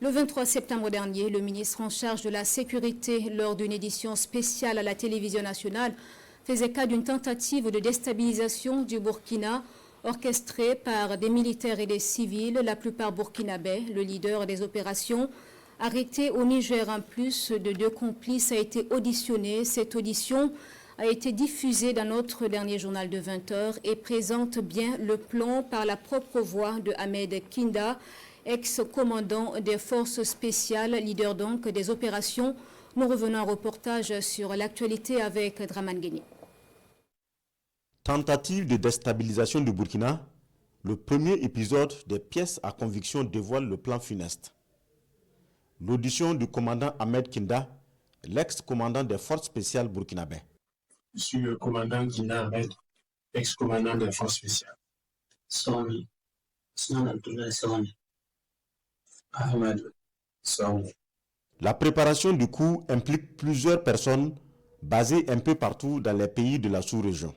Le 23 septembre dernier, le ministre en charge de la sécurité, lors d'une édition spéciale à la télévision nationale, faisait cas d'une tentative de déstabilisation du Burkina orchestrée par des militaires et des civils, la plupart burkinabés. Le leader des opérations, arrêté au Niger en plus de 2 complices, a été auditionné. Cette audition a été diffusée dans notre dernier journal de 20 heures et présente bien le plan par la propre voix de Ahmed Kinda, ex-commandant des forces spéciales, leader donc des opérations. Nous revenons à un reportage sur l'actualité avec Draman Guéni. Tentative de déstabilisation du Burkina, le premier épisode des pièces à conviction dévoile le plan funeste. L'audition du commandant Ahmed Kinda, l'ex-commandant des forces spéciales burkinabais. Je suis le commandant Kinda Ahmed, ex-commandant des forces spéciales. Soni. Ahmed Soni. La préparation du coup implique plusieurs personnes basées un peu partout dans les pays de la sous-région.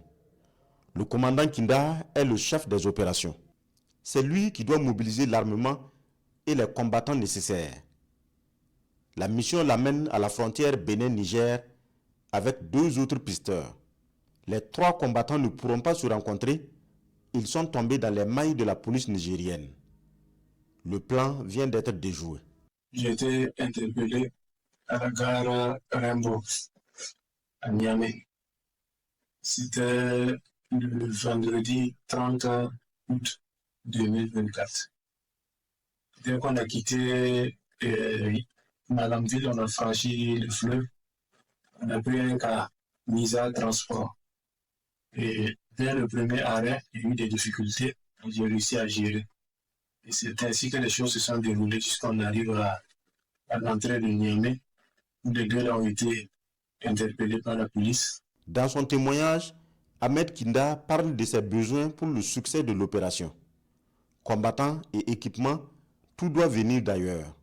Le commandant Kinda est le chef des opérations. C'est lui qui doit mobiliser l'armement et les combattants nécessaires. La mission l'amène à la frontière Bénin-Niger avec 2 autres pisteurs. Les 3 combattants ne pourront pas se rencontrer. Ils sont tombés dans les mailles de la police nigérienne. Le plan vient d'être déjoué. J'ai été interpellé à la gare Rimbaud, à Niamey. C'était le vendredi 30 août 2024. Dès qu'on a quitté Malamville, on a franchi le fleuve. On a pris un cas Misa Transport. Et dès le premier arrêt, il y a eu des difficultés. J'ai réussi à gérer. Et c'est ainsi que les choses se sont déroulées jusqu'on arrive à l'entrée de Niamey, où les 2 ont été interpellés par la police. Dans son témoignage, Ahmed Kinda parle de ses besoins pour le succès de l'opération. Combattants et équipements, tout doit venir d'ailleurs.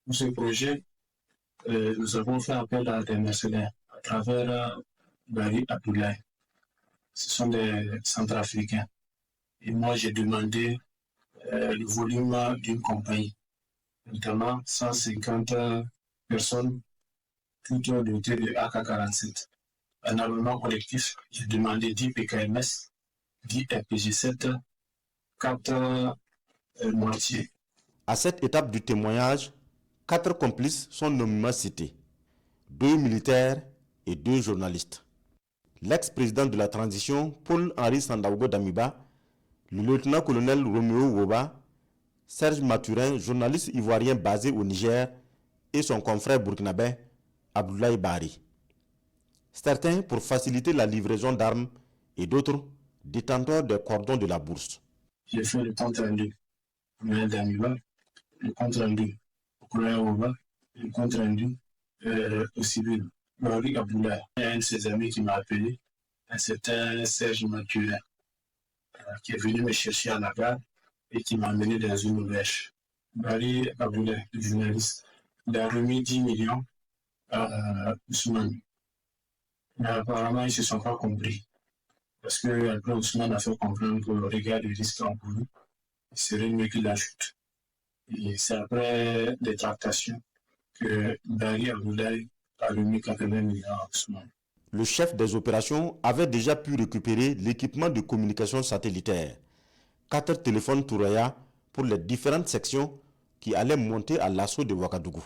Pour ce projet, nous avons fait appel à des mercenaires à travers Bari Abdoulaye. Ce sont des Centrafricains. Et moi, j'ai demandé le volume d'une compagnie, notamment 150 personnes, toutes dotées de AK-47. Un armement collectif, j'ai demandé 10 PKMS, 10 RPG-7, 4 mortiers. À cette étape du témoignage, 4 complices sont nommément cités, 2 militaires et 2 journalistes. L'ex-président de la transition, Paul-Henri Sandaogo Damiba, le lieutenant-colonel Roméo Woba, Serge Mathurin, journaliste ivoirien basé au Niger, et son confrère burkinabé, Abdoulaye Bari. Certains pour faciliter la livraison d'armes et d'autres détenteurs des cordons de la bourse. J'ai fait le compte rendu au Damiba, le compte rendu au colonel Woba, le compte rendu au civil. Bari Abdoulaye, il y a un de ses amis qui m'a appelé, un certain Serge Mathurin, qui est venu me chercher à la gare et qui m'a amené dans une auberge. Bari Abdoulaye, le journaliste, il a remis 10 millions à Ousmane. Mais apparemment, ils ne se sont pas compris. Parce que après, Ousmane a fait comprendre que le regard du risque encouru, il serait mieux qu'il ajoute. Et c'est après des tractations que Bari Abdoulaye a remis 80 millions à Ousmane. Le chef des opérations avait déjà pu récupérer l'équipement de communication satellitaire, 4 téléphones Touraya pour les différentes sections qui allaient monter à l'assaut de Ouagadougou.